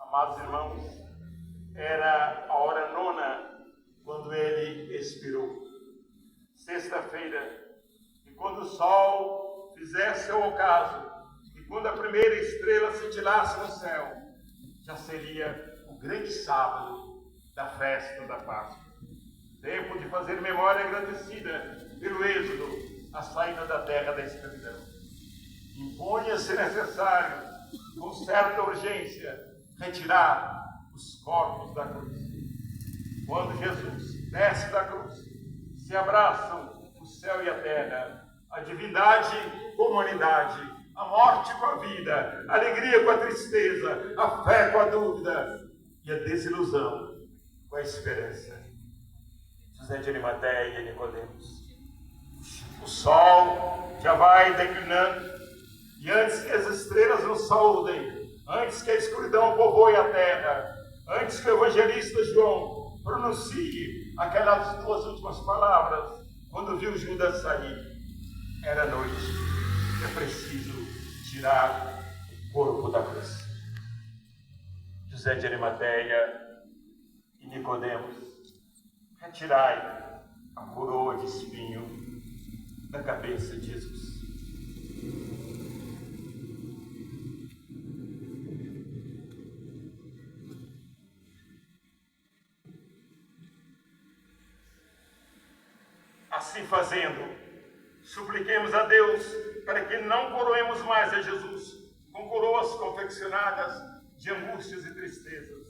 Amados irmãos, era a hora nona quando ele expirou. Sexta-feira, e quando o sol fizesse o ocaso, e quando a primeira estrela cintilasse no céu, já seria o grande sábado da festa da Páscoa. Tempo de fazer memória agradecida pelo êxodo, a saída da terra da escravidão. Impunha-se necessário, com certa urgência, retirar os corpos da cruz. Quando Jesus desce da cruz, se abraçam o céu e a terra, a divindade com a humanidade, a morte com a vida, a alegria com a tristeza, a fé com a dúvida e a desilusão com a esperança. José de Arimateia e Nicodemos. O sol já vai declinando, e antes que as estrelas nos saúdem, antes que a escuridão povoe a terra, antes que o evangelista João pronuncie aquelas duas últimas palavras, quando viu Judas sair, era noite. É preciso tirar o corpo da cruz. José de Arimateia e Nicodemos, retirai a coroa de espinho da cabeça de Jesus. Assim fazendo, supliquemos a Deus para que não coroemos mais a Jesus com coroas confeccionadas de angústias e tristezas,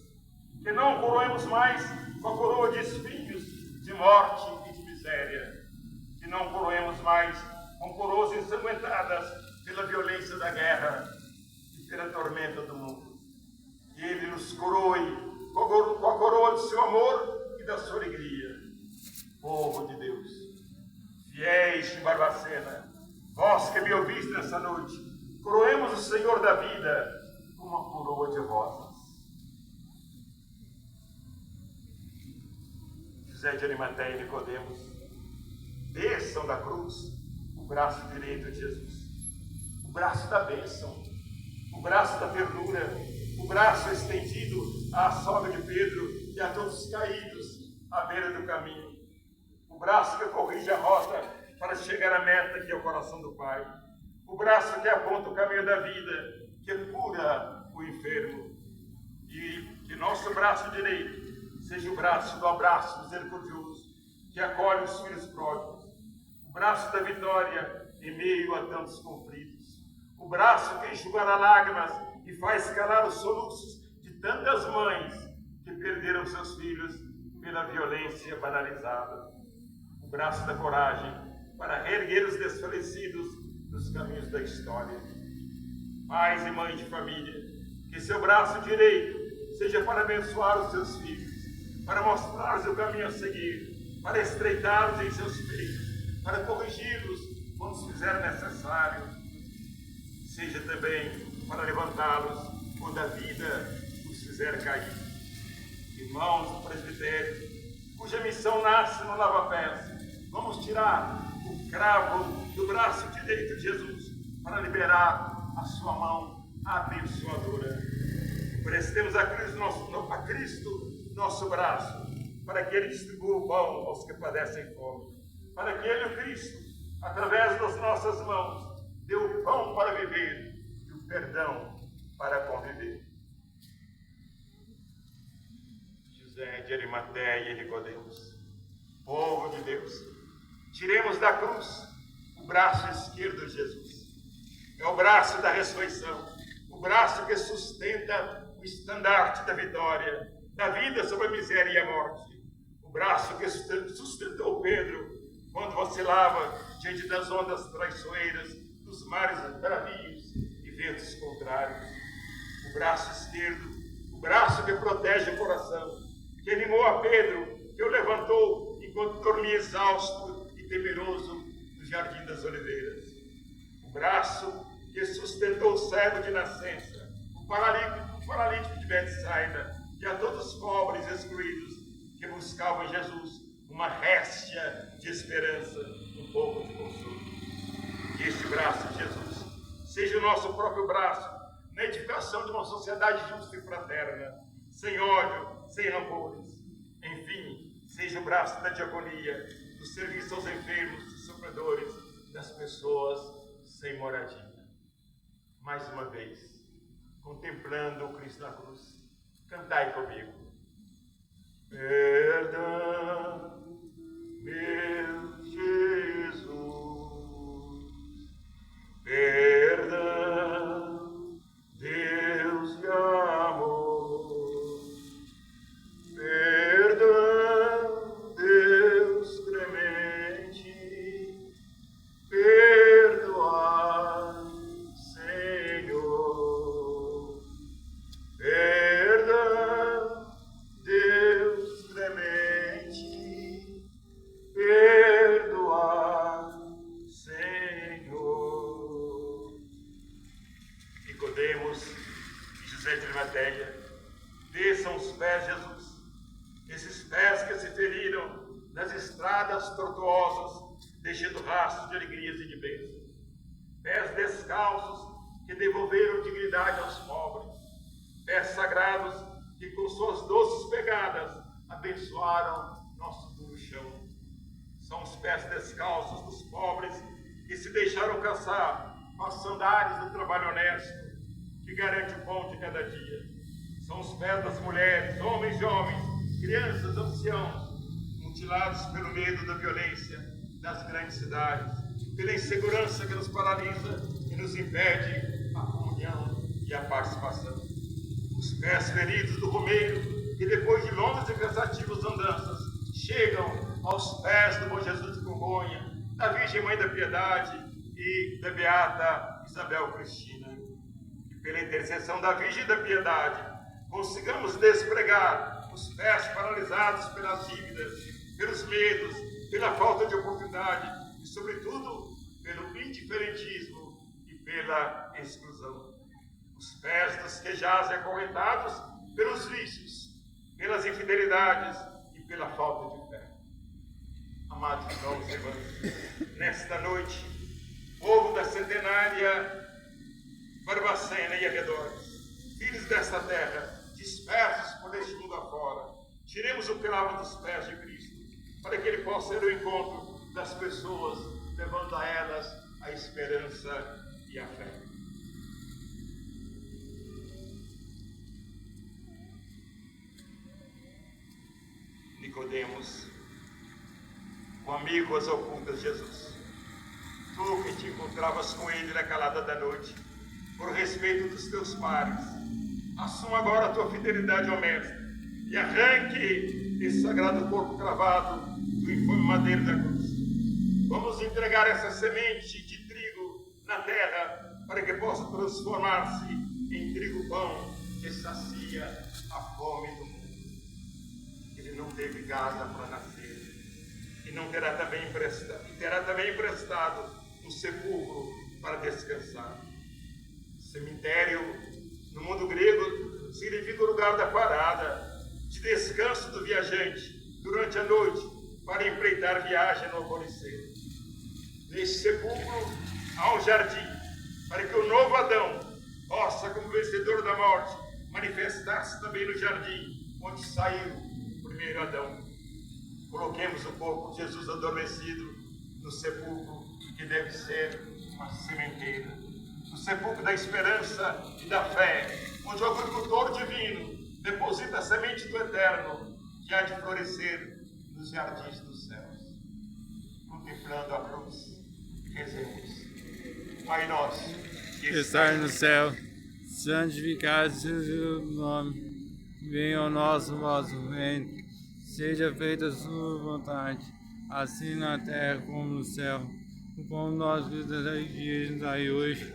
que não coroemos mais com a coroa de espinhos, de morte e de miséria, que não coroemos mais com coroas ensanguentadas pela violência da guerra e pela tormenta do mundo. Que Ele nos coroe com a coroa do seu amor e da sua alegria. Povo de Deus, fiéis de Barbacena, vós que me ouvis nessa noite, coroemos o Senhor da vida com uma coroa de rosas. José de Arimateia e Nicodemos, desçam da cruz o braço direito de Jesus, o braço da bênção, o braço da ternura, o braço estendido à sogra de Pedro e a todos os caídos à beira do caminho, o braço que corrige a rota para chegar à meta que é o coração do Pai, o braço que aponta o caminho da vida, que cura o enfermo, e que nosso braço direito seja o braço do abraço misericordioso, que acolhe os filhos pródigos, o braço da vitória em meio a tantos conflitos, o braço que enxugará lágrimas e faz calar os soluços de tantas mães que perderam seus filhos pela violência banalizada, o braço da coragem para reerguer os desfalecidos nos caminhos da história. Pais e mães de família, que seu braço direito seja para abençoar os seus filhos, para mostrar-lhes o caminho a seguir, para estreitá-los em seus peitos, para corrigi-los quando se fizer necessário. Seja também para levantá-los quando a vida os fizer cair. Irmãos do presbitério, cuja missão nasce no lava-pés, vamos tirar o cravo do braço direito de Jesus para liberar a sua mão abençoadora. Prestemos a Cristo nosso braço, para que Ele distribua o pão aos que padecem fome, para que Ele, o Cristo, através das nossas mãos, dê o pão para viver e o perdão para conviver. José de Arimateia e Nicodemos, povo de Deus, tiremos da cruz o braço esquerdo de Jesus. É o braço da ressurreição, o braço que sustenta o estandarte da vitória, da vida sobre a miséria e a morte. O braço que sustentou Pedro quando vacilava diante das ondas traiçoeiras, dos mares bravios e ventos contrários. O braço esquerdo, o braço que protege o coração, que animou a Pedro, que o levantou enquanto dormia exausto e temeroso no jardim das oliveiras. O braço que sustentou o cego de nascença, o paralítico de Betsaida, e a todos os pobres e excluídos que buscavam em Jesus uma réstia de esperança, um pouco de consolo. Que este braço de Jesus seja o nosso próprio braço na edificação de uma sociedade justa e fraterna, sem ódio, sem rancores. Enfim, seja o braço da diaconia, do serviço aos enfermos e sofredores, das pessoas sem moradia. Mais uma vez, contemplando o Cristo na cruz, cantai comigo. Perdão, meu Jesus, perdão, Deus de amor, perdão, Deus clemente, perdoai, Senhor, perdão, Deus clemente, perdoai, Senhor. Nicodemos e José de Arimateia desçam os pés de Jesus, esses pés que se feriram nas estradas tortuosas, deixando rastros de alegrias e de bênçãos, pés descalços que devolveram dignidade aos pobres, pés sagrados que com suas doces pegadas abençoaram nosso duro chão. São os pés descalços dos pobres que se deixaram caçar com as sandálias do trabalho honesto, que garante o pão de cada dia. São os pés das mulheres, homens e homens, crianças, anciãos, mutilados pelo medo da violência das grandes cidades, pela insegurança que nos paralisa e nos impede a comunhão e a participação. Os pés feridos do romeiro, que depois de longas e cansativas andanças, chegam aos pés do bom Jesus de Congonha, da Virgem Mãe da Piedade e da Beata Isabel Cristina. E pela intercessão da Virgem da Piedade, consigamos despregar os pés paralisados pelas dívidas, pelos medos, pela falta de oportunidade e, sobretudo, pelo indiferentismo e pela exclusão. Os pés dos que jazem acorrentados pelos vícios, pelas infidelidades e pela falta de fé. Amados irmãos e irmãs, nesta noite, povo da centenária Barbacena e arredores, filhos desta terra, dispersos por este mundo afora, tiremos o cravo dos pés de Cristo, para que Ele possa ir ao encontro das pessoas, levando a elas a esperança e a fé. Nicodemos, o amigo às ocultas de Jesus, tu que te encontravas com ele na calada da noite, por respeito dos teus pares, assuma agora a tua fidelidade ao Mestre e arranque esse sagrado corpo cravado do infame madeiro da cruz. Vamos entregar essa semente de trigo na terra para que possa transformar-se em trigo pão que sacia a fome do mundo. Ele não teve casa para nascer e não terá também emprestado um sepulcro para descansar. Cemitério, no mundo grego, significa o lugar da parada, de descanso do viajante durante a noite para empreitar viagem no alvorecer. Neste sepulcro há um jardim, para que o novo Adão possa, como vencedor da morte, manifestar-se também no jardim onde saiu o primeiro Adão. Coloquemos o corpo de Jesus adormecido no sepulcro que deve ser uma sementeira, no sepulcro da esperança e da fé, onde o agricultor divino deposita a semente do eterno que há de florescer nos jardins dos céus. Contemplando a cruz, rezemos. Pai nosso, que estás no céu, santificado seja o nome, venha ao nosso vosso reino, seja feita a sua vontade, assim na terra como no céu. O pão nosso que nos dai hoje,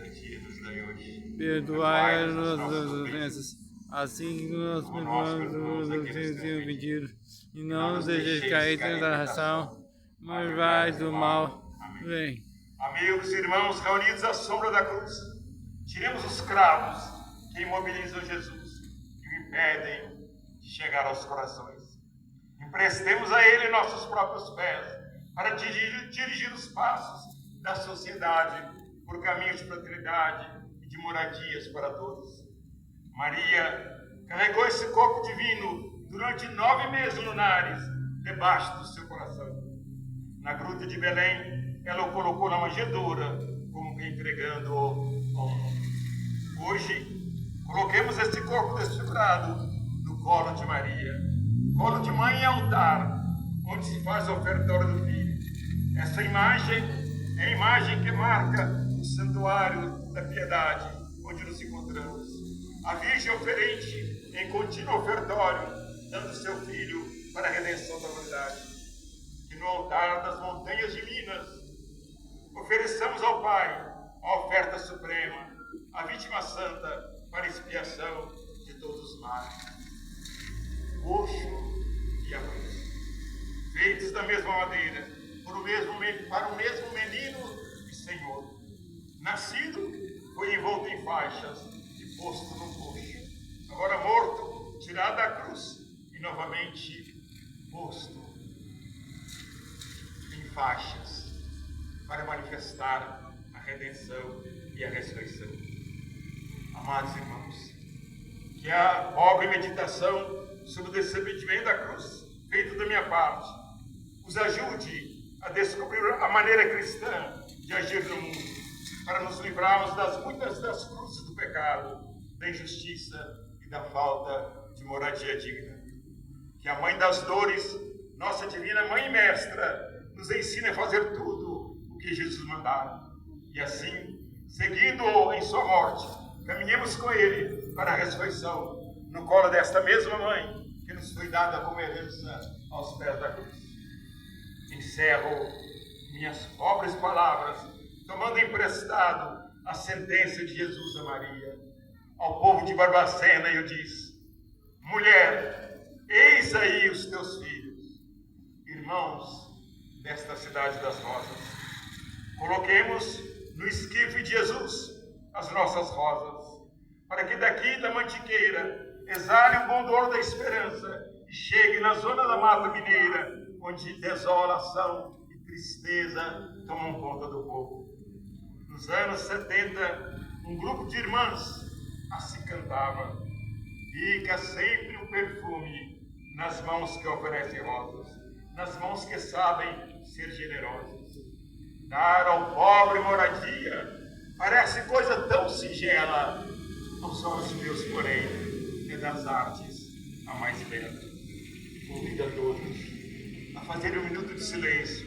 perdoai as nossas ofensas, assim que nós perdoamos os que nos têm ofendido, e não nos deixeis cair em tentação, mas vai do mal. Vem. Amigos e irmãos reunidos à sombra da cruz, tiremos os cravos que imobilizam Jesus e o impedem de chegar aos corações. Emprestemos a Ele nossos próprios pés para dirigir os passos da sociedade por caminhos de fraternidade e de moradias para todos. Maria carregou esse corpo divino durante 9 meses lunares debaixo do seu coração. Na gruta de Belém, ela o colocou na manjedoura, como que entregando-o ao mundo. Hoje, coloquemos este corpo desfigurado no colo de Maria, colo de mãe e altar, onde se faz o ofertório do Filho. Essa imagem é a imagem que marca o santuário da piedade, onde nos encontramos. A Virgem oferente em contínuo ofertório, dando seu Filho para a redenção da humanidade. Que no altar das montanhas de Minas, ofereçamos ao Pai a oferta suprema, a vítima santa para expiação de todos os males. O coxo e a cruz, feitos da mesma madeira, para o mesmo menino e Senhor. Nascido, foi envolto em faixas e posto no coxo. Agora morto, tirado da cruz e novamente posto em faixas para manifestar a redenção e a ressurreição. Amados irmãos, que a pobre meditação sobre o descendimento da cruz, feita da minha parte, os ajude a descobrir a maneira cristã de agir no mundo, para nos livrarmos das muitas das cruzes do pecado, da injustiça e da falta de moradia digna. Que a Mãe das Dores, nossa divina Mãe e Mestra, nos ensine a fazer tudo o que Jesus mandara. E assim, seguindo-o em sua morte, caminhemos com ele para a ressurreição, no colo desta mesma Mãe, que nos foi dada como herança aos pés da cruz. Encerro minhas pobres palavras, tomando emprestado a sentença de Jesus a Maria. Ao povo de Barbacena eu disse: mulher, eis aí os teus filhos. Irmãos desta cidade das rosas, coloquemos no esquife de Jesus as nossas rosas, para que daqui da mantiqueira exale o bom odor da esperança e chegue na zona da Mata Mineira, onde desolação e tristeza tomam conta do povo. Nos anos 70, um grupo de irmãs assim cantava: fica sempre um perfume nas mãos que oferecem rosas, nas mãos que sabem ser generosas. Dar ao pobre moradia parece coisa tão singela, não são os meus, porém, é das artes a mais bela. Convido a todos a fazer um minuto de silêncio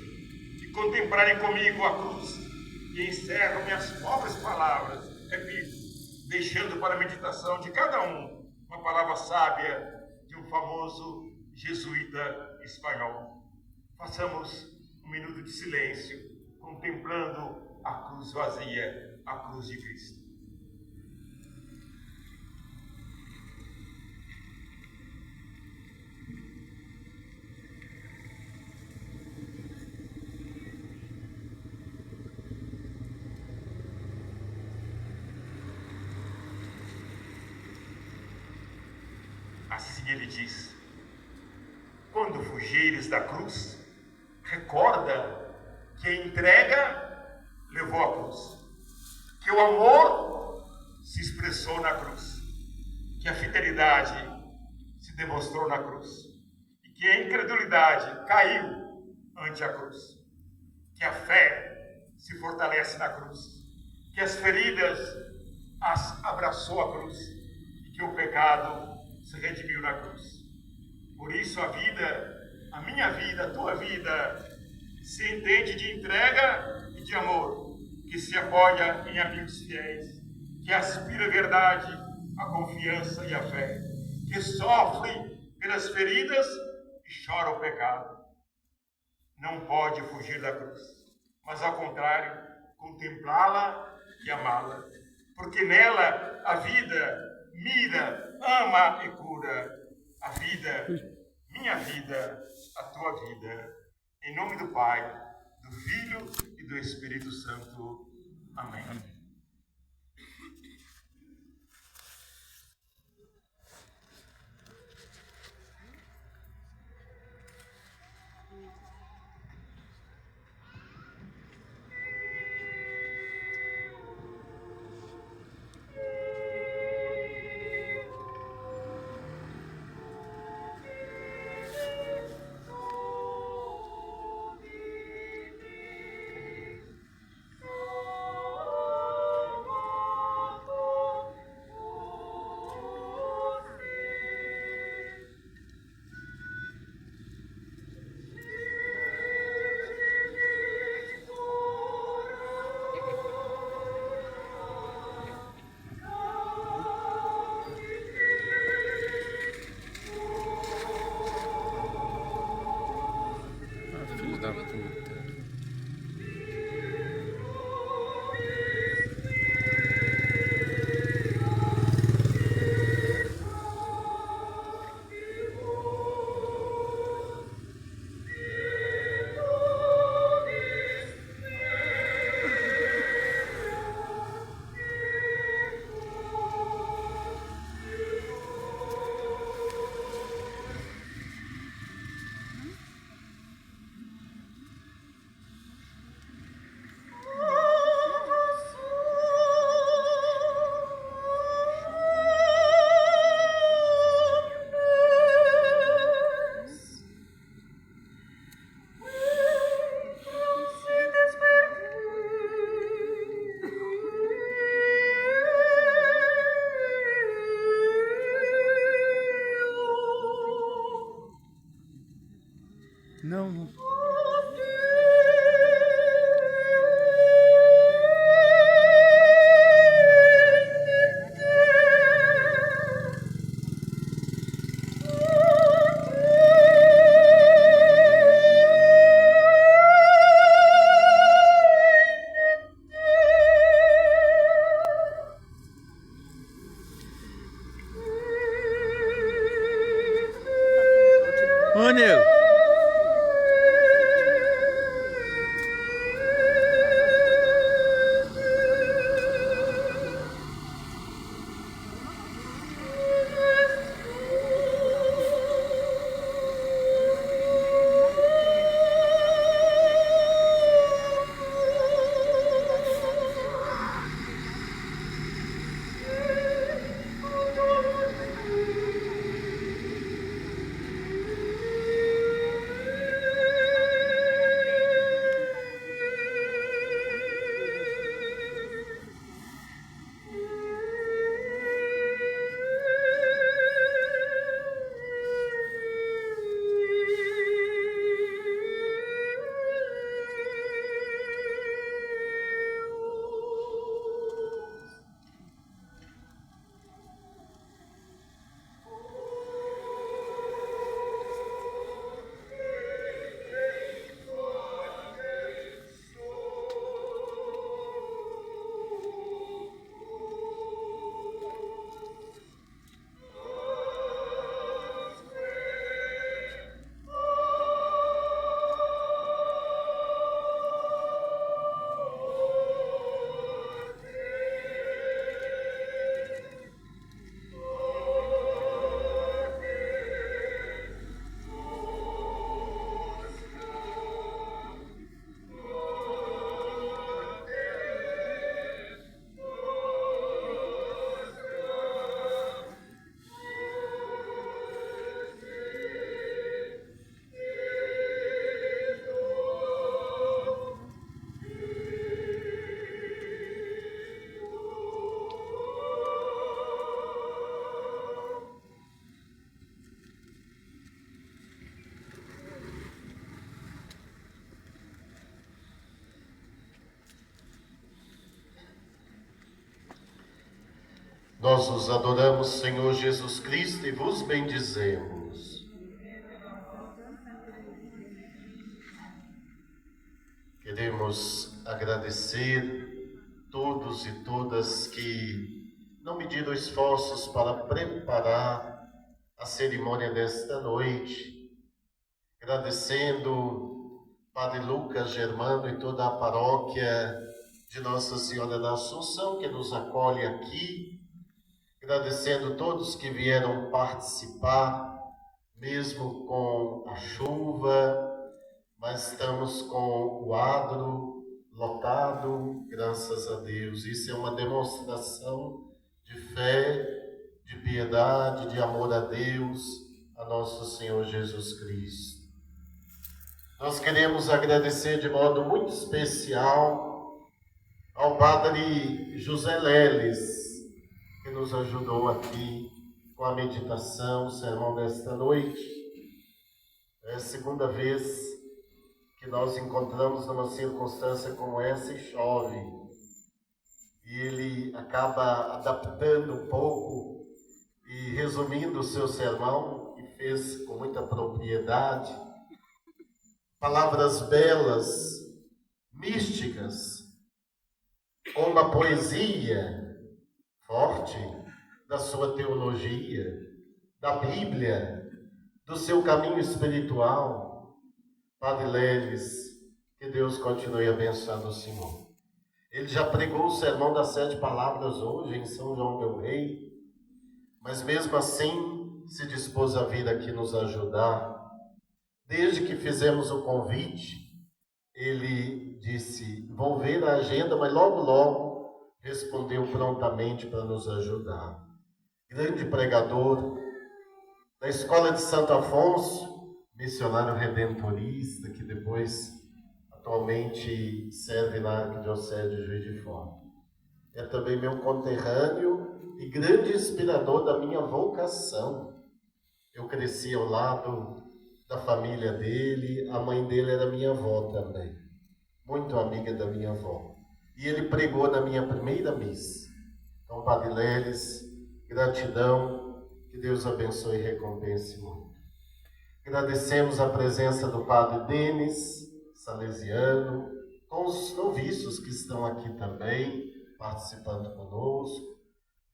e contemplarem comigo a cruz, e encerro minhas pobres palavras, repito, deixando para a meditação de cada um uma palavra sábia de um famoso jesuíta espanhol. Façamos um minuto de silêncio, contemplando a cruz vazia, a cruz de Cristo. Assim ele diz: quando fugires da cruz, recorda que a entrega levou a cruz, que o amor se expressou na cruz, que a fidelidade se demonstrou na cruz, e que a incredulidade caiu ante a cruz, que a fé se fortalece na cruz, que as feridas as abraçou a cruz, e que o pecado se redimiu na cruz. Por isso a vida, a minha vida, a tua vida, se entende de entrega e de amor, que se apoia em amigos fiéis, que aspira a verdade, a confiança e a fé, que sofre pelas feridas e chora o pecado. Não pode fugir da cruz, mas ao contrário, contemplá-la e amá-la, porque nela a vida mira, ama e cura. A vida, minha vida, a tua vida. Em nome do Pai, do Filho e do Espírito Santo. Amém. Não. Ô, Neu. Nós os adoramos, Senhor Jesus Cristo, e vos bendizemos. Queremos agradecer todos e todas que não mediram esforços para preparar a cerimônia desta noite. Agradecendo Padre Lucas Germano e toda a paróquia de Nossa Senhora da Assunção que nos acolhe aqui. Agradecendo todos que vieram participar, mesmo com a chuva, mas estamos com o adro lotado, graças a Deus. Isso é uma demonstração de fé, de piedade, de amor a Deus, a nosso Senhor Jesus Cristo. Nós queremos agradecer de modo muito especial ao Padre José Leles, que nos ajudou aqui com a meditação, o sermão desta noite. É a segunda vez que nós encontramos numa circunstância como essa e chove. E ele acaba adaptando um pouco e resumindo o seu sermão, e fez com muita propriedade. Palavras belas, místicas, com uma poesia forte da sua teologia, da Bíblia, do seu caminho espiritual. Padre Leles, que Deus continue abençoando o Senhor. Ele já pregou o sermão das 7 palavras hoje em São João del Rei, mas mesmo assim se dispôs a vir aqui nos ajudar. Desde que fizemos o convite, ele disse: vou ver a agenda, mas logo respondeu prontamente para nos ajudar. Grande pregador da Escola de Santo Afonso, missionário redentorista, que depois atualmente serve na Arquidiocese de Juiz de Fora. É também meu conterrâneo e grande inspirador da minha vocação. Eu cresci ao lado da família dele. A mãe dele era minha avó também, muito amiga da minha avó. E ele pregou na minha primeira missa. Então, Padre Leles, gratidão, que Deus abençoe e recompense muito. Agradecemos a presença do Padre Denis, salesiano, com os noviços que estão aqui também, participando conosco.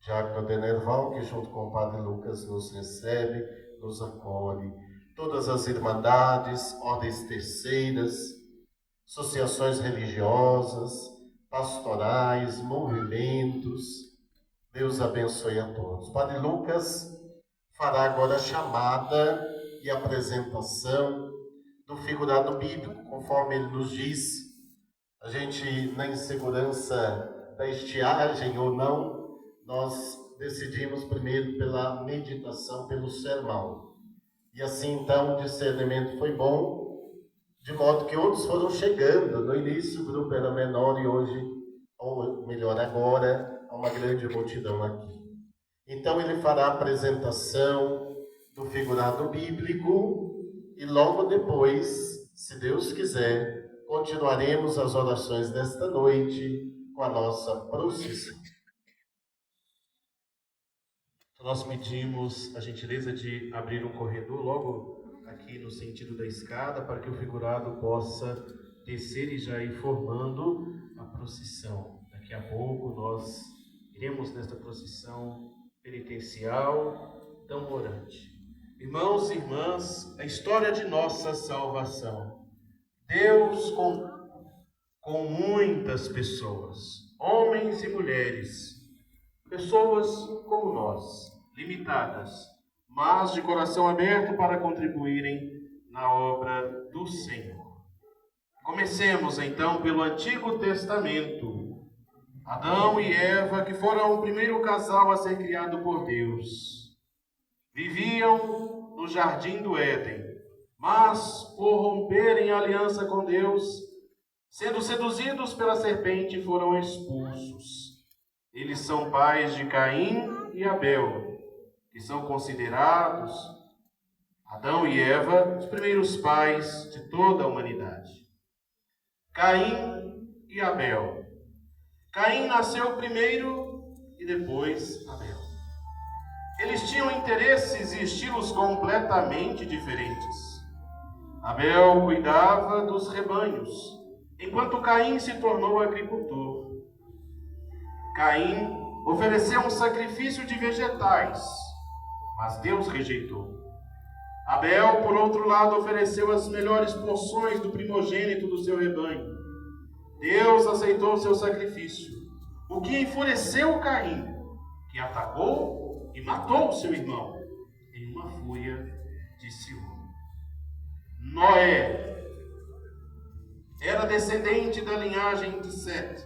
Diácono Denerval, que junto com o Padre Lucas nos recebe, nos acolhe. Todas as irmandades, ordens terceiras, associações religiosas, pastorais, movimentos. Deus abençoe a todos. Padre Lucas fará agora a chamada e apresentação do figurado bíblico, conforme ele nos disse. A gente, na insegurança da estiagem ou não, nós decidimos primeiro pela meditação, pelo sermão. E assim, então, o discernimento foi bom, de modo que outros foram chegando. No início o grupo era menor e hoje, ou melhor agora, há uma grande multidão aqui. Então ele fará a apresentação do figurado bíblico e logo depois, se Deus quiser, continuaremos as orações desta noite com a nossa procissão. Nós pedimos a gentileza de abrir um corredor logo aqui no sentido da escada para que o figurado possa descer e já ir formando a procissão. Daqui a pouco nós iremos nesta procissão penitencial tão orante. Irmãos e irmãs, a história de nossa salvação. Deus com muitas pessoas, homens e mulheres, pessoas como nós, limitadas, mas de coração aberto para contribuírem na obra do Senhor. Comecemos então pelo Antigo Testamento. Adão e Eva, que foram o primeiro casal a ser criado por Deus, viviam no jardim do Éden, mas por romperem a aliança com Deus, sendo seduzidos pela serpente, foram expulsos. Eles são pais de Caim e Abel, que são considerados, Adão e Eva, os primeiros pais de toda a humanidade. Caim e Abel. Caim nasceu primeiro e depois Abel. Eles tinham interesses e estilos completamente diferentes. Abel cuidava dos rebanhos, enquanto Caim se tornou agricultor. Caim ofereceu um sacrifício de vegetais, mas Deus rejeitou. Abel, por outro lado, ofereceu as melhores porções do primogênito do seu rebanho. Deus aceitou seu sacrifício, o que enfureceu Caim, que atacou e matou seu irmão em uma fúria de ciúme. Noé era descendente da linhagem de Sete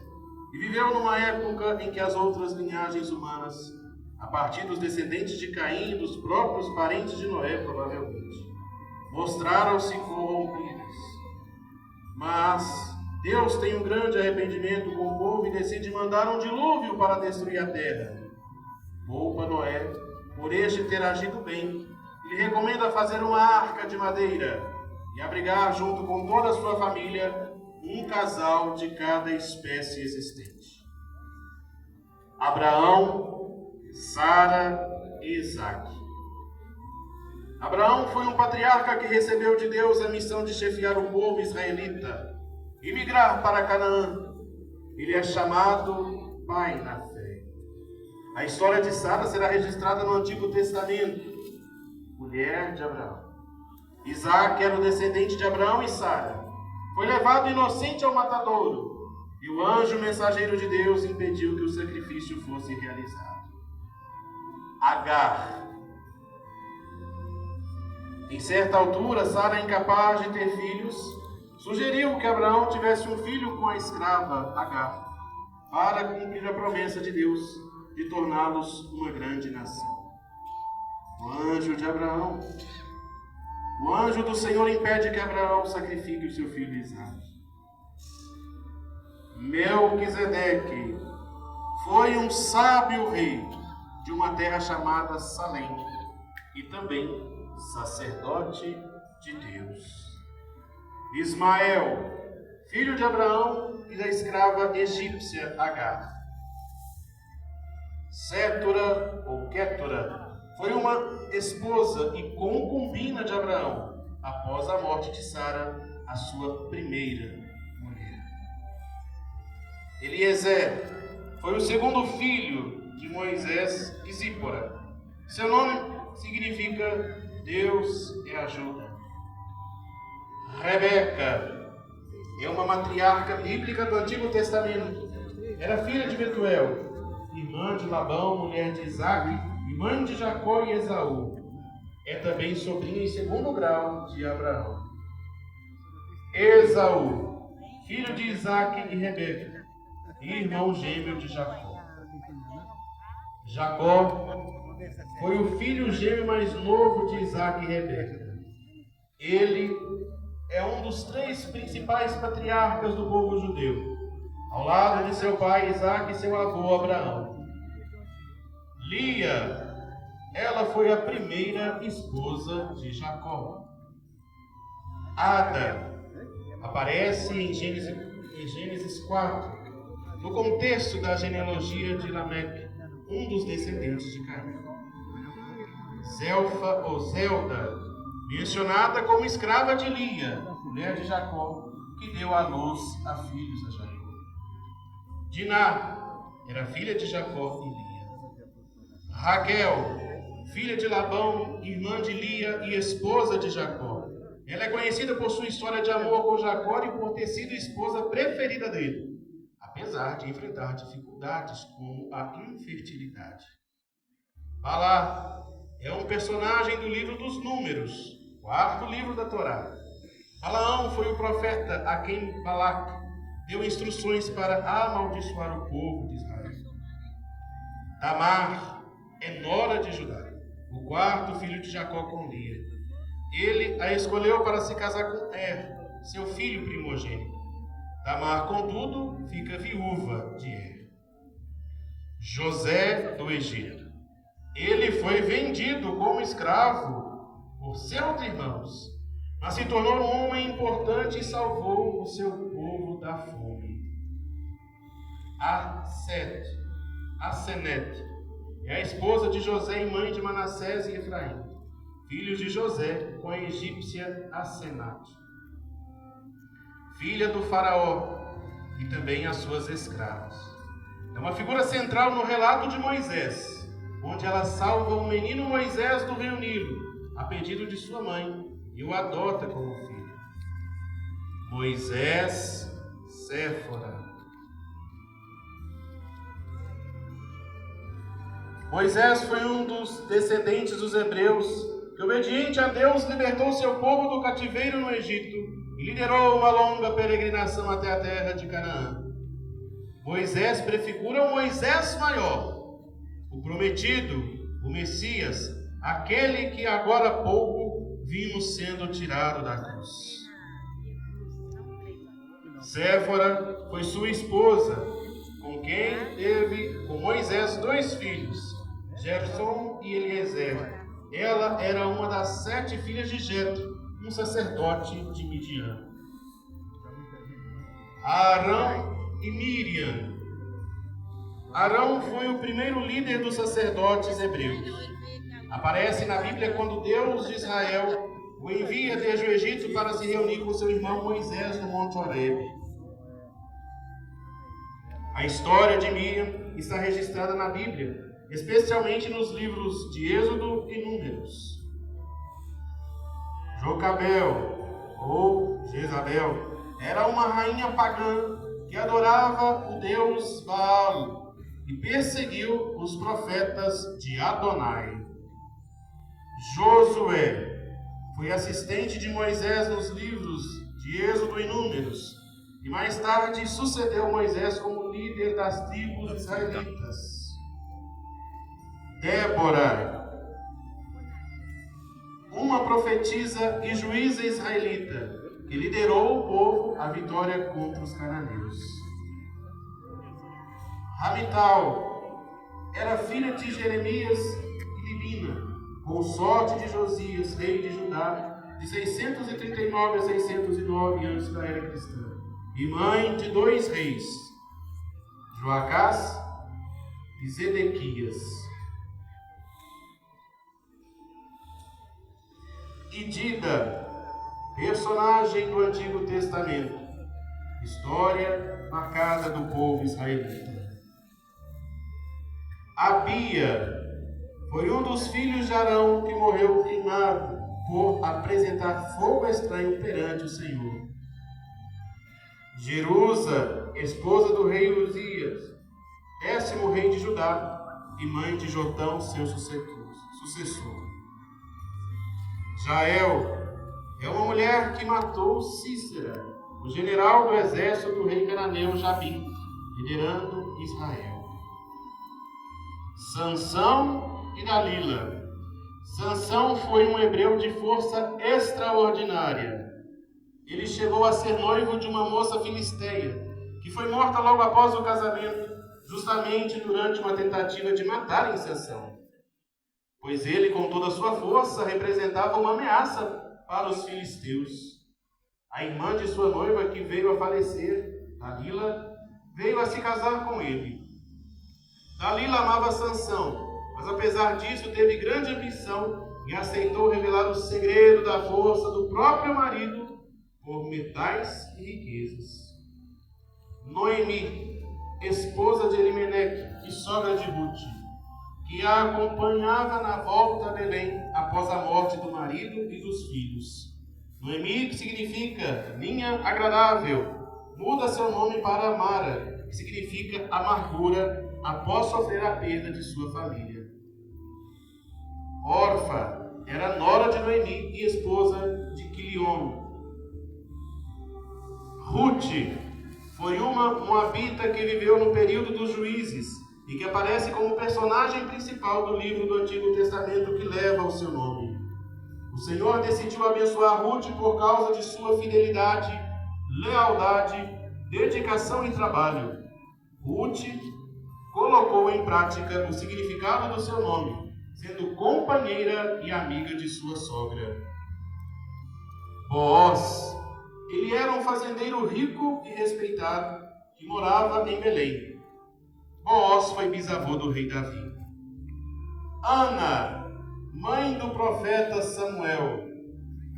e viveu numa época em que as outras linhagens humanas, a partir dos descendentes de Caim e dos próprios parentes de Noé, provavelmente, mostraram-se corrompidas. Mas Deus tem um grande arrependimento com o povo e decide mandar um dilúvio para destruir a terra. Poupa Noé por este ter agido bem. Ele recomenda fazer uma arca de madeira e abrigar junto com toda a sua família um casal de cada espécie existente. Abraão, Sara e Isaque. Abraão foi um patriarca que recebeu de Deus a missão de chefiar o povo israelita e migrar para Canaã. Ele é chamado pai na fé. A história de Sara será registrada no Antigo Testamento, mulher de Abraão. Isaque era o descendente de Abraão e Sara. Foi levado inocente ao matadouro, e o anjo mensageiro de Deus impediu que o sacrifício fosse realizado. Agar. Em certa altura, Sara, incapaz de ter filhos, sugeriu que Abraão tivesse um filho com a escrava Agar, para cumprir a promessa de Deus de torná-los uma grande nação. O anjo de Abraão. O anjo do Senhor impede que Abraão sacrifique o seu filho Isaque. Melquisedeque foi um sábio rei de uma terra chamada Salém e também sacerdote de Deus. Ismael, filho de Abraão e da escrava egípcia Agar. Sétura ou Quétura foi uma esposa e concubina de Abraão após a morte de Sara, a sua primeira mulher. Eliezer foi o segundo filho de Moisés e Zípora. Seu nome significa Deus é ajuda. Rebeca é uma matriarca bíblica do Antigo Testamento. Era filha de Betuel, irmã de Labão, mulher de Isaque, e mãe de Jacó e Esaú. É também sobrinha em segundo grau de Abraão. Esaú, filho de Isaque e Rebeca, e irmão gêmeo de Jacó. Jacó foi o filho gêmeo mais novo de Isaque e Rebeca. Ele é um dos 3 principais patriarcas do povo judeu, ao lado de seu pai Isaque e seu avô Abraão. Lia, ela foi a primeira esposa de Jacó. Ada aparece em Gênesis 4, no contexto da genealogia de Lameque, um dos descendentes de Caim. Zelfa ou Zelda, mencionada como escrava de Lia, mulher de Jacó, que deu à luz a filhos a Jacó. Diná era filha de Jacó e Lia. Raquel, filha de Labão, irmã de Lia e esposa de Jacó. Ela é conhecida por sua história de amor com Jacó e por ter sido esposa preferida dele, apesar de enfrentar dificuldades como a infertilidade. Balá é um personagem do livro dos Números, 4º livro da Torá. Balaão foi o profeta a quem Balaque deu instruções para amaldiçoar o povo de Israel. Tamar é nora de Judá, o 4º filho de Jacó com Lia. Ele a escolheu para se casar com seu filho primogênito. Tamar, contudo, fica viúva de José do Egito. Ele foi vendido como escravo por seus irmãos, mas se tornou um homem importante e salvou o seu povo da fome. Asenete é a esposa de José e mãe de Manassés e Efraim, filhos de José com a egípcia Asenate, filha do faraó, e também as suas escravas. É uma figura central no relato de Moisés, onde ela salva o menino Moisés do rio Nilo, a pedido de sua mãe, e o adota como filho. Moisés, Séfora. Moisés foi um dos descendentes dos hebreus que, obediente a Deus, libertou seu povo do cativeiro no Egito e liderou uma longa peregrinação até a terra de Canaã. Moisés prefigura o Moisés maior, o prometido, o Messias, aquele que agora há pouco vimos sendo tirado da cruz. Séfora foi sua esposa, com quem teve com Moisés 2 filhos, Gerson e Eliezer. Ela era uma das 7 filhas de Jetro, um sacerdote de Midian. Arão e Miriam. Arão foi o primeiro líder dos sacerdotes hebreus. Aparece na Bíblia quando Deus de Israel o envia desde o Egito para se reunir com seu irmão Moisés no Monte Horebe. A história de Miriam está registrada na Bíblia, especialmente nos livros de Êxodo e Números. Jocabel, ou Jezabel, era uma rainha pagã que adorava o deus Baal e perseguiu os profetas de Adonai. Josué foi assistente de Moisés nos livros de Êxodo e Números, e mais tarde sucedeu Moisés como líder das tribos israelitas. Débora, uma profetisa e juíza israelita, que liderou o povo à vitória contra os cananeus. Ramital era filha de Jeremias e Libina, consorte de Josias, rei de Judá, de 639 a 609 antes da era cristã, e mãe de 2 reis, Joacás e Zedequias. Idida, personagem do Antigo Testamento, história marcada do povo israelita. Abia foi um dos filhos de Arão que morreu queimado por apresentar fogo estranho perante o Senhor. Jerusa, esposa do rei Uzias, 10º rei de Judá e mãe de Jotão, seu sucessor. Jael é uma mulher que matou Sísera, o general do exército do rei cananeu Jabim, liderando Israel. Sansão e Dalila. Sansão foi um hebreu de força extraordinária. Ele chegou a ser noivo de uma moça filisteia, que foi morta logo após o casamento, justamente durante uma tentativa de matarem Sansão, pois ele, com toda a sua força, representava uma ameaça para os filisteus. A irmã de sua noiva, que veio a falecer, Dalila, veio a se casar com ele. Dalila amava Sansão, mas apesar disso teve grande ambição e aceitou revelar o segredo da força do próprio marido por metais e riquezas. Noemi, esposa de Elimelec e sogra de Ruth, que a acompanhava na volta a Belém após a morte do marido e dos filhos. Noemi, que significa linha agradável, muda seu nome para Mara, que significa amargura, após sofrer a perda de sua família. Orfa era nora de Noemi e esposa de Quilion. Ruth foi uma moabita que viveu no período dos juízes e que aparece como personagem principal do livro do Antigo Testamento que leva o seu nome. O Senhor decidiu abençoar Ruth por causa de sua fidelidade, lealdade, dedicação e trabalho. Ruth colocou em prática o significado do seu nome, sendo companheira e amiga de sua sogra. Boaz, ele era um fazendeiro rico e respeitado que morava em Belém. Boaz foi bisavô do rei Davi. Ana, mãe do profeta Samuel,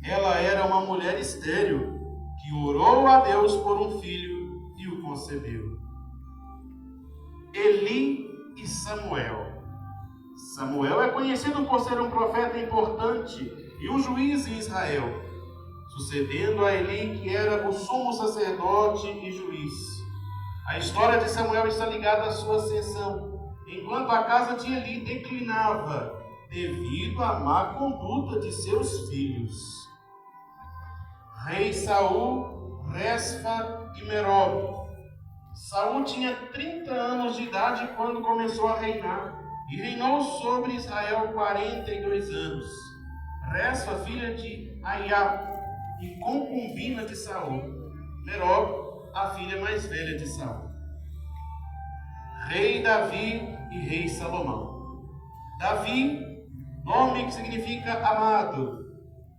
ela era uma mulher estéril que orou a Deus por um filho e o concebeu. Eli e Samuel. Samuel é conhecido por ser um profeta importante e um juiz em Israel, sucedendo a Eli, que era o sumo sacerdote e juiz. A história de Samuel está ligada à sua ascensão, enquanto a casa de Eli declinava devido à má conduta de seus filhos. Rei Saul, Resfa e Merob. Saul tinha 30 anos de idade quando começou a reinar e reinou sobre Israel 42 anos. Resfa, filha de Aiá e concubina de Saul. Merob, a filha mais velha de Saul. Rei Davi e rei Salomão. Davi, nome que significa amado,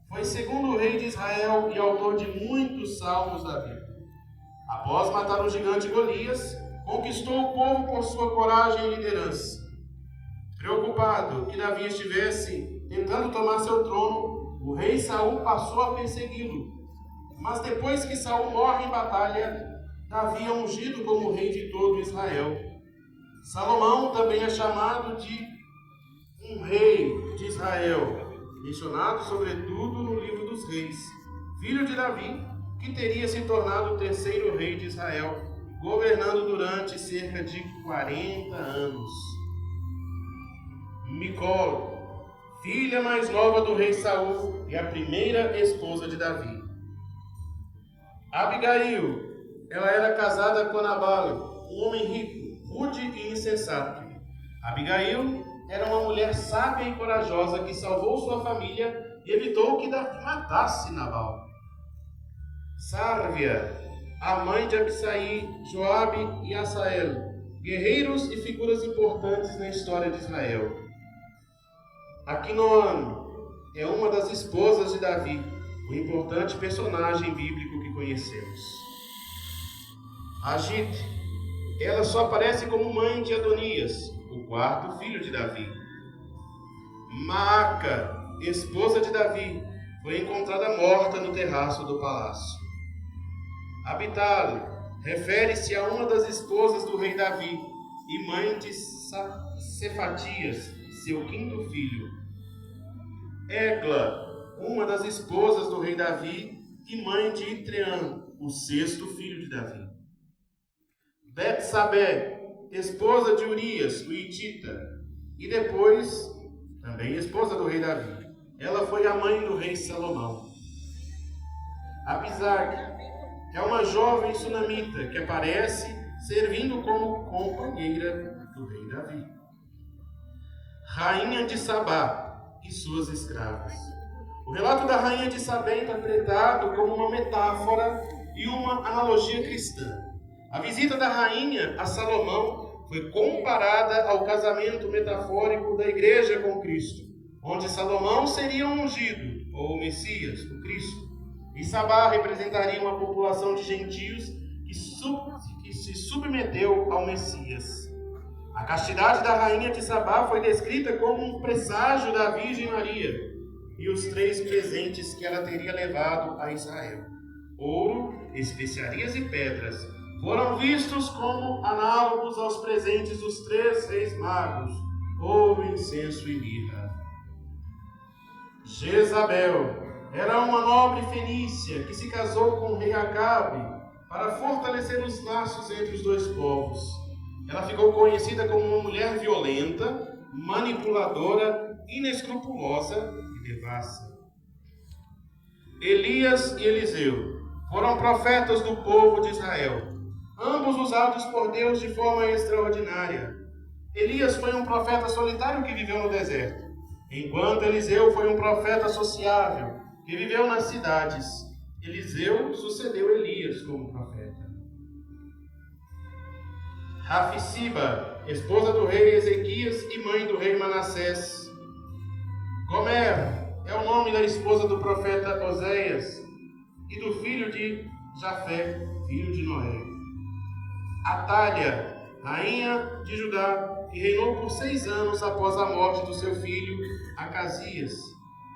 foi segundo rei de Israel e autor de muitos salmos da Bíblia. Após matar o gigante Golias, conquistou o povo por sua coragem e liderança. Preocupado que Davi estivesse tentando tomar seu trono, o rei Saul passou a persegui-lo. Mas depois que Saul morre em batalha, Davi é ungido como rei de todo Israel. Salomão também é chamado de um rei de Israel, mencionado sobretudo no livro dos reis, filho de Davi, que teria se tornado o 3º rei de Israel, governando durante cerca de 40 anos. Micol, filha mais nova do rei Saul e a primeira esposa de Davi. Abigail, ela era casada com Nabal, um homem rico, rude e insensato. Abigail era uma mulher sábia e corajosa que salvou sua família e evitou que Davi matasse Nabal. Sárvia, a mãe de Abisai, Joabe e Asael, guerreiros e figuras importantes na história de Israel. Aquinoam é uma das esposas de Davi, o importante personagem bíblico que conhecemos. Agite, ela só aparece como mãe de Adonias, o quarto filho de Davi. Maaca, esposa de Davi, foi encontrada morta no terraço do palácio. Abitale refere-se a uma das esposas do rei Davi e mãe de Cefatias, seu quinto filho. Egla, uma das esposas do rei Davi e mãe de Itreã, o sexto filho de Davi. Betsabé, esposa de Urias, o hitita, e depois também esposa do rei Davi. Ela foi a mãe do rei Salomão. Abisag é uma jovem sunamita que aparece servindo como companheira do rei Davi. Rainha de Sabá e suas escravas. O relato da rainha de Sabá é interpretado como uma metáfora e uma analogia cristã. A visita da rainha a Salomão foi comparada ao casamento metafórico da igreja com Cristo, onde Salomão seria o ungido, ou o Messias, o Cristo, e Sabá representaria uma população de gentios que se submeteu ao Messias. A castidade da rainha de Sabá foi descrita como um presságio da Virgem Maria e os 3 presentes que ela teria levado a Israel: ouro, especiarias e pedras, foram vistos como análogos aos presentes dos 3 reis magos: ouro, incenso e mirra. Jezabel era uma nobre fenícia que se casou com o rei Acabe para fortalecer os laços entre os 2 povos. Ela ficou conhecida como uma mulher violenta, manipuladora, inescrupulosa e devassa. Elias e Eliseu foram profetas do povo de Israel, ambos usados por Deus de forma extraordinária. Elias foi um profeta solitário que viveu no deserto, enquanto Eliseu foi um profeta sociável que viveu nas cidades. Eliseu sucedeu Elias como profeta. Rafisiba, esposa do rei Ezequias e mãe do rei Manassés. Gomer é o nome da esposa do profeta Oséias e do filho de Jafé, filho de Noé. Atália, rainha de Judá, que reinou por 6 anos após a morte do seu filho Acasias.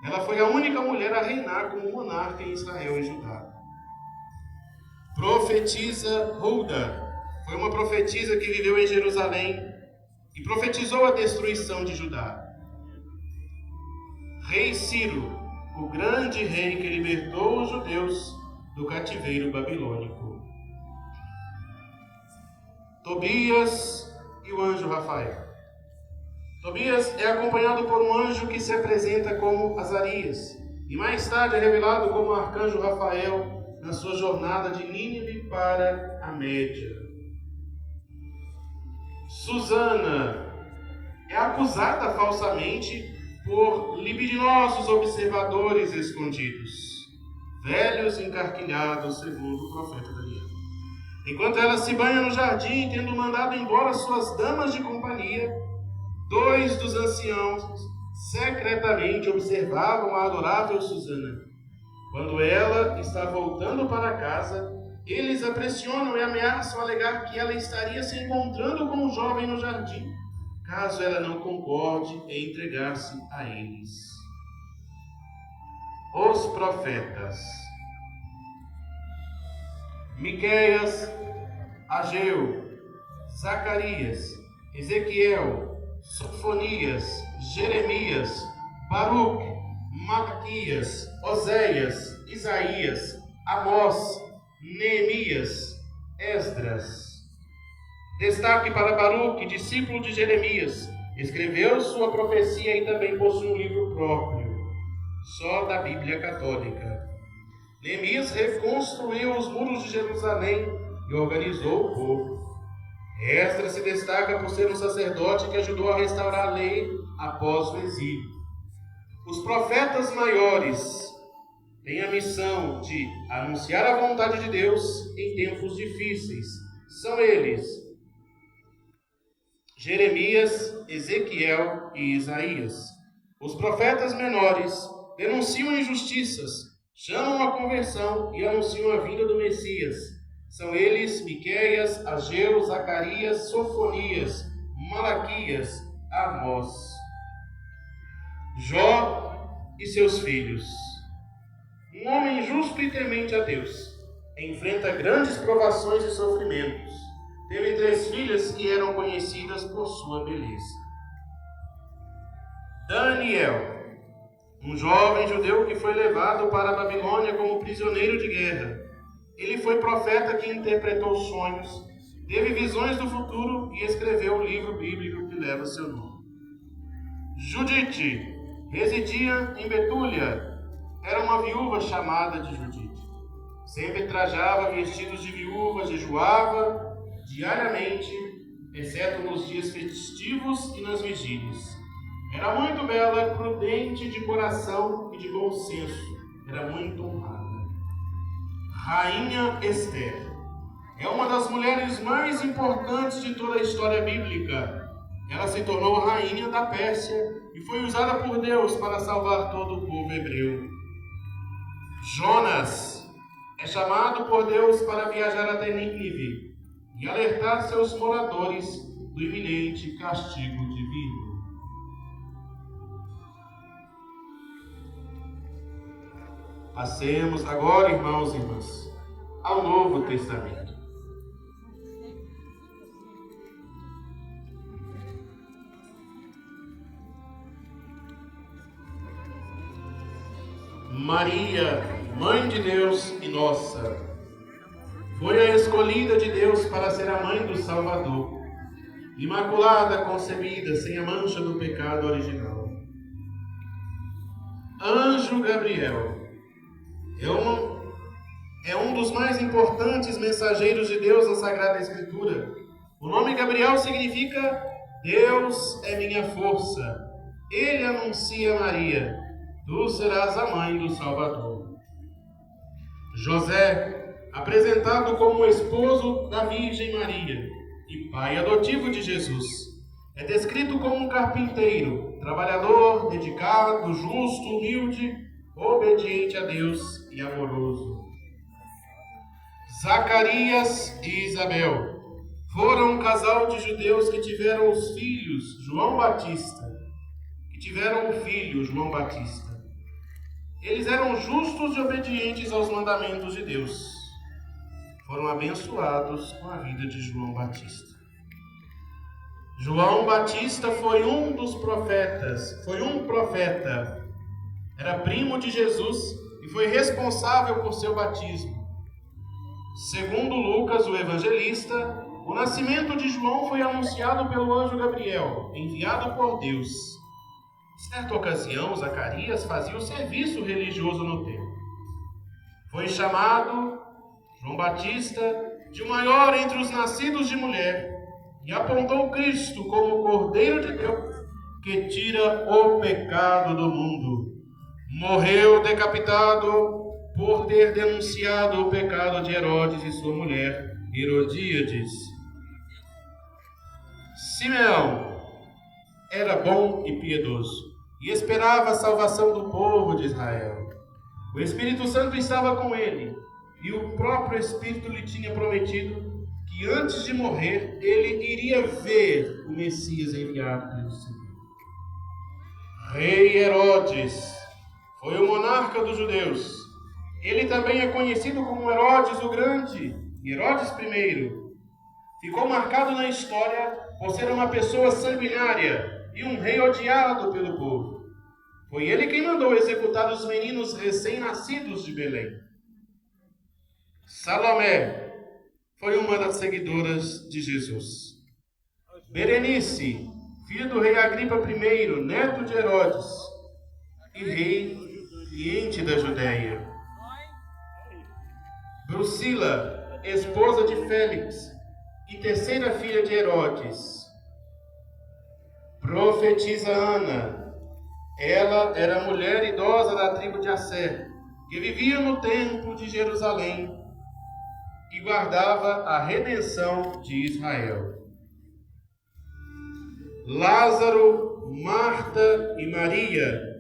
Ela foi a única mulher a reinar como monarca em Israel e Judá. Profetisa Hulda foi uma profetisa que viveu em Jerusalém e profetizou a destruição de Judá. Rei Ciro, o grande rei que libertou os judeus do cativeiro babilônico. Tobias e o anjo Rafael. Tobias é acompanhado por um anjo que se apresenta como Azarias e mais tarde é revelado como arcanjo Rafael na sua jornada de Nínive para a Média. Susana é acusada falsamente por libidinosos observadores escondidos, velhos encarquilhados, segundo o profeta Daniel. Enquanto ela se banha no jardim, tendo mandado embora suas damas de companhia, 2 dos anciãos secretamente observavam a adorável Susana. Quando ela está voltando para casa, eles a pressionam e ameaçam alegar que ela estaria se encontrando com o jovem no jardim, caso ela não concorde em entregar-se a eles. Os profetas. Miqueias, Ageu, Zacarias, Ezequiel, Sofonias, Jeremias, Baruque, Malaquias, Oséias, Isaías, Amós, Neemias, Esdras. Destaque para Baruque, discípulo de Jeremias. Escreveu sua profecia e também possui um livro próprio, só da Bíblia Católica. Neemias reconstruiu os muros de Jerusalém e organizou o povo. Esdras se destaca por ser um sacerdote que ajudou a restaurar a lei após o exílio. Os profetas maiores têm a missão de anunciar a vontade de Deus em tempos difíceis. São eles: Jeremias, Ezequiel e Isaías. Os profetas menores denunciam injustiças, chamam a conversão e anunciam a vinda do Messias. São eles Miqueias, Ageu, Zacarias, Sofonias, Malaquias, Amós. Jó e seus filhos. Um homem justo e temente a Deus enfrenta grandes provações e sofrimentos. Teve 3 filhas que eram conhecidas por sua beleza. Daniel, um jovem judeu que foi levado para a Babilônia como prisioneiro de guerra. Ele foi profeta que interpretou sonhos, teve visões do futuro e escreveu o livro bíblico que leva seu nome. Judite residia em Betúlia. Era uma viúva chamada de Judite. Sempre trajava vestidos de viúva, jejuava diariamente, exceto nos dias festivos e nas vigílias. Era muito bela, prudente de coração e de bom senso. Era muito honrada. Rainha Esther é uma das mulheres mais importantes de toda a história bíblica. Ela se tornou rainha da Pérsia e foi usada por Deus para salvar todo o povo hebreu. Jonas é chamado por Deus para viajar até Nínive e alertar seus moradores do iminente castigo divino. Passemos agora, irmãos e irmãs, ao Novo Testamento. Maria, Mãe de Deus e nossa, foi a escolhida de Deus para ser a mãe do Salvador, imaculada, concebida, sem a mancha do pecado original. Anjo Gabriel é um dos mais importantes mensageiros de Deus na Sagrada Escritura. O nome Gabriel significa Deus é minha força. Ele anuncia a Maria: tu serás a mãe do Salvador. José, apresentado como esposo da Virgem Maria e pai adotivo de Jesus, é descrito como um carpinteiro, trabalhador, dedicado, justo, humilde, obediente a Deus e amoroso. Zacarias e Isabel foram um casal de judeus que tiveram os filhos João Batista, João Batista. Eles eram justos e obedientes aos mandamentos de Deus. Foram abençoados com a vida de João Batista. João Batista foi um profeta. Era primo de Jesus e foi responsável por seu batismo. Segundo Lucas, o evangelista, o nascimento de João foi anunciado pelo anjo Gabriel, enviado por Deus. Em certa ocasião, Zacarias fazia o serviço religioso no templo. Foi chamado João Batista de o maior entre os nascidos de mulher e apontou Cristo como o Cordeiro de Deus que tira o pecado do mundo. Morreu decapitado por ter denunciado o pecado de Herodes e sua mulher, Herodíades. Simeão era bom e piedoso e esperava a salvação do povo de Israel. O Espírito Santo estava com ele e o próprio Espírito lhe tinha prometido que antes de morrer ele iria ver o Messias enviado pelo Senhor. Rei Herodes foi o monarca dos judeus. Ele também é conhecido como Herodes o Grande, Herodes I. Ficou marcado na história por ser uma pessoa sanguinária e um rei odiado pelo povo. Foi ele quem mandou executar os meninos recém-nascidos de Belém. Salomé foi uma das seguidoras de Jesus. Berenice, filho do rei Agripa I, neto de Herodes, e rei cliente da Judéia. Drusila, esposa de Félix e terceira filha de Herodes. Profetisa Ana, ela era mulher idosa da tribo de Asser, que vivia no templo de Jerusalém e guardava a redenção de Israel. Lázaro, Marta e Maria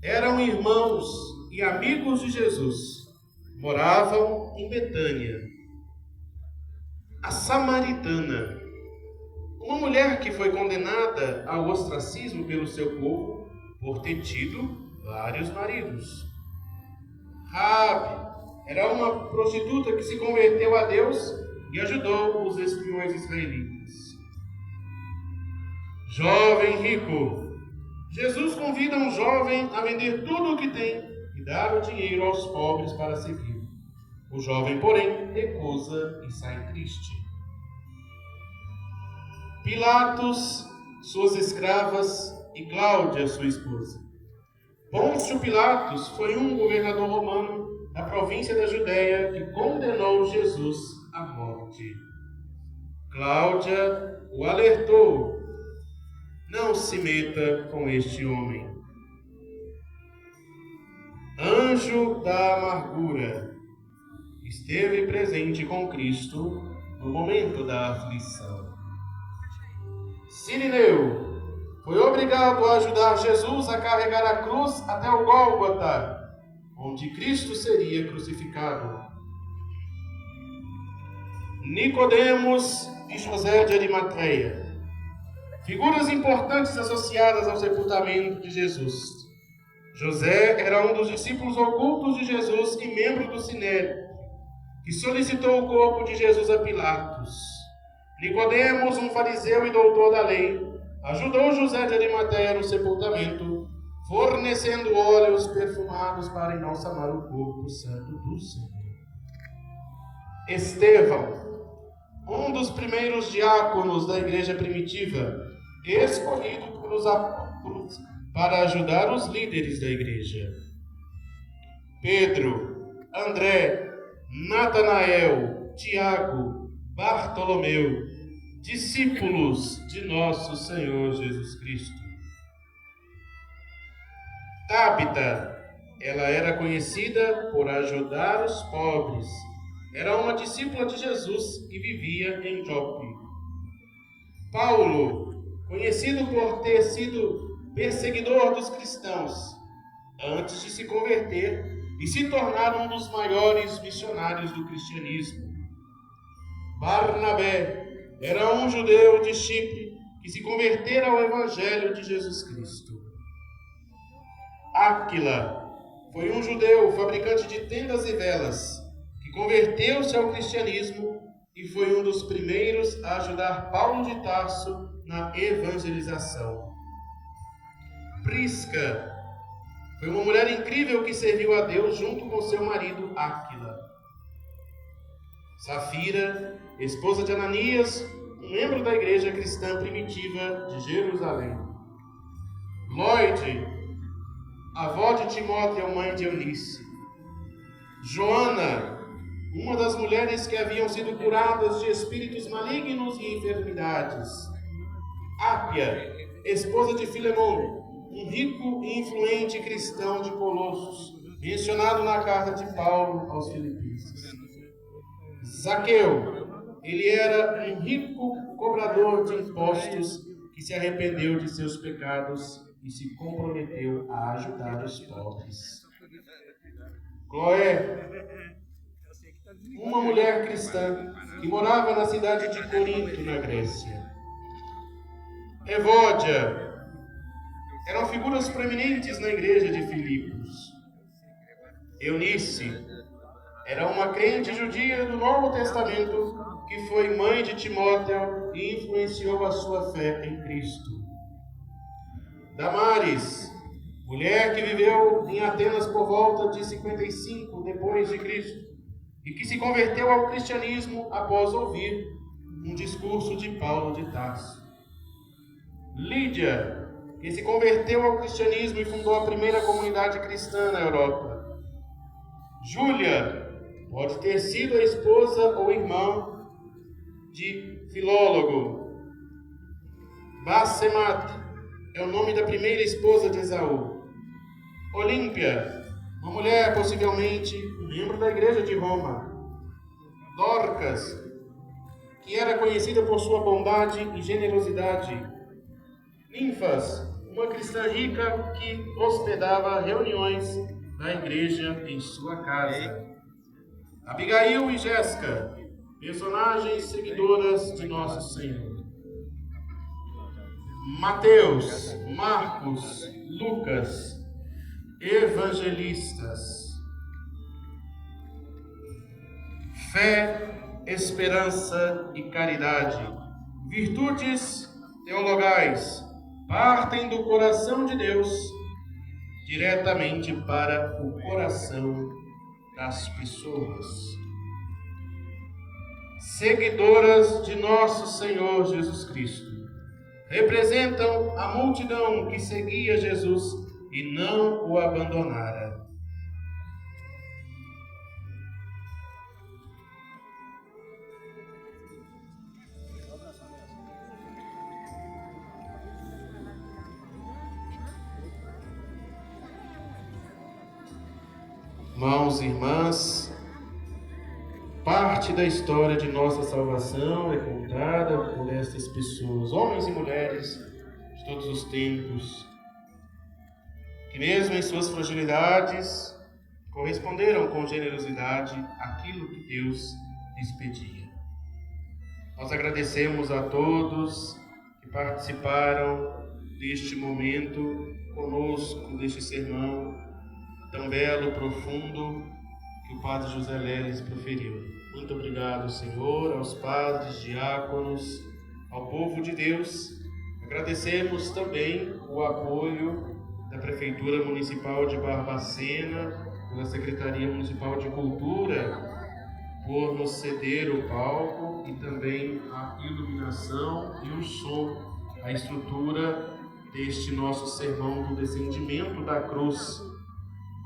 eram irmãos e amigos de Jesus moravam em Betânia. A samaritana, uma mulher que foi condenada ao ostracismo pelo seu povo por ter tido vários maridos. Raabe era uma prostituta que se converteu a Deus e ajudou os espiões israelitas. Jovem rico. Jesus convida um jovem a vender tudo o que tem e dar o dinheiro aos pobres para seguir. O jovem, porém, recusa e sai triste. Pilatos, suas escravas e Cláudia, sua esposa. Pôncio Pilatos foi um governador romano da província da Judéia que condenou Jesus à morte. Cláudia o alertou: não se meta com este homem. Anjo da amargura esteve presente com Cristo no momento da aflição. Cirineu foi obrigado a ajudar Jesus a carregar a cruz até o Gólgota, onde Cristo seria crucificado. Nicodemos e José de Arimateia, figuras importantes associadas ao sepultamento de Jesus. José era um dos discípulos ocultos de Jesus e membro do Sinédrio, que solicitou o corpo de Jesus a Pilatos. Nicodemos, um fariseu e doutor da lei, ajudou José de Arimateia no sepultamento, fornecendo óleos perfumados para embalsamar o corpo santo do Senhor. Estevão, um dos primeiros diáconos da igreja primitiva, escolhido pelos apóstolos para ajudar os líderes da igreja. Pedro, André, Natanael, Tiago, Bartolomeu, discípulos de nosso Senhor Jesus Cristo. Tábita, ela era conhecida por ajudar os pobres. Era uma discípula de Jesus e vivia em Jope. Paulo, conhecido por ter sido perseguidor dos cristãos, antes de se converter e se tornar um dos maiores missionários do cristianismo. Barnabé era um judeu de Chipre que se convertera ao Evangelho de Jesus Cristo. Áquila foi um judeu fabricante de tendas e velas que converteu-se ao cristianismo e foi um dos primeiros a ajudar Paulo de Tarso na evangelização. Prisca foi uma mulher incrível que serviu a Deus junto com seu marido Áquila. Safira, esposa de Ananias, um membro da igreja cristã primitiva de Jerusalém. Lloyd, avó de Timóteo, mãe de Eunice. Joana, uma das mulheres que haviam sido curadas de espíritos malignos e enfermidades. Ápia, esposa de Filemão, um rico e influente cristão de Colossos, mencionado na carta de Paulo aos Filipenses. Zaqueu, ele era um rico cobrador de impostos que se arrependeu de seus pecados e se comprometeu a ajudar os pobres. Cloé, uma mulher cristã que morava na cidade de Corinto, na Grécia. Evódia, eram figuras proeminentes na igreja de Filipos. Eunice era uma crente judia do Novo Testamento que foi mãe de Timóteo e influenciou a sua fé em Cristo. Damares, mulher que viveu em Atenas por volta de 55 depois de Cristo e que se converteu ao cristianismo após ouvir um discurso de Paulo de Tarso. Lídia, que se converteu ao cristianismo e fundou a primeira comunidade cristã na Europa. Júlia pode ter sido a esposa ou irmã de Filólogo. Basemat é o nome da primeira esposa de Esaú. Olímpia, uma mulher possivelmente um membro da igreja de Roma. Dorcas, que era conhecida por sua bondade e generosidade. Ninfas, uma cristã rica que hospedava reuniões da igreja em sua casa. Abigail e Jéssica, personagens seguidoras de Nosso Senhor. Mateus, Marcos, Lucas, evangelistas. Fé, esperança e caridade, virtudes teologais, partem do coração de Deus diretamente para o coração das pessoas. Seguidoras de Nosso Senhor Jesus Cristo, representam a multidão que seguia Jesus e não o abandonara. Irmãos e irmãs, parte da história de nossa salvação é contada por estas pessoas, homens e mulheres de todos os tempos, que mesmo em suas fragilidades corresponderam com generosidade àquilo que Deus lhes pedia. Nós agradecemos a todos que participaram deste momento conosco, deste sermão tão belo, profundo, que o Padre José Leles proferiu. Muito obrigado, Senhor, aos padres, diáconos, ao povo de Deus. Agradecemos também o apoio da Prefeitura Municipal de Barbacena, da Secretaria Municipal de Cultura, por nos ceder o palco e também a iluminação e o som, a estrutura deste nosso sermão do descendimento da cruz.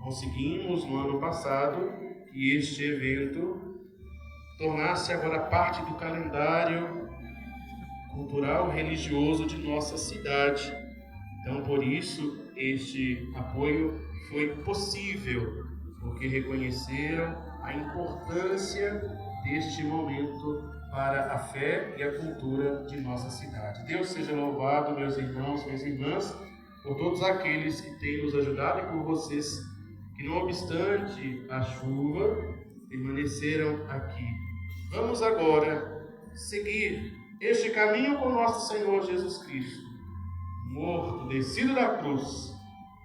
Conseguimos no ano passado que este evento tornasse agora parte do calendário cultural religioso de nossa cidade. Então, por isso, este apoio foi possível, porque reconheceram a importância deste momento para a fé e a cultura de nossa cidade. Deus seja louvado, meus irmãos, minhas irmãs, por todos aqueles que têm nos ajudado e por vocês que, não obstante a chuva, permaneceram aqui. Vamos agora seguir este caminho com nosso Senhor Jesus Cristo, morto, descido da cruz.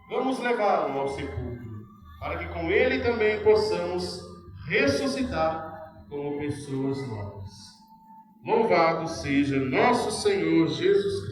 Vamos levá-lo ao sepulcro, para que com ele também possamos ressuscitar como pessoas novas. Louvado seja nosso Senhor Jesus Cristo.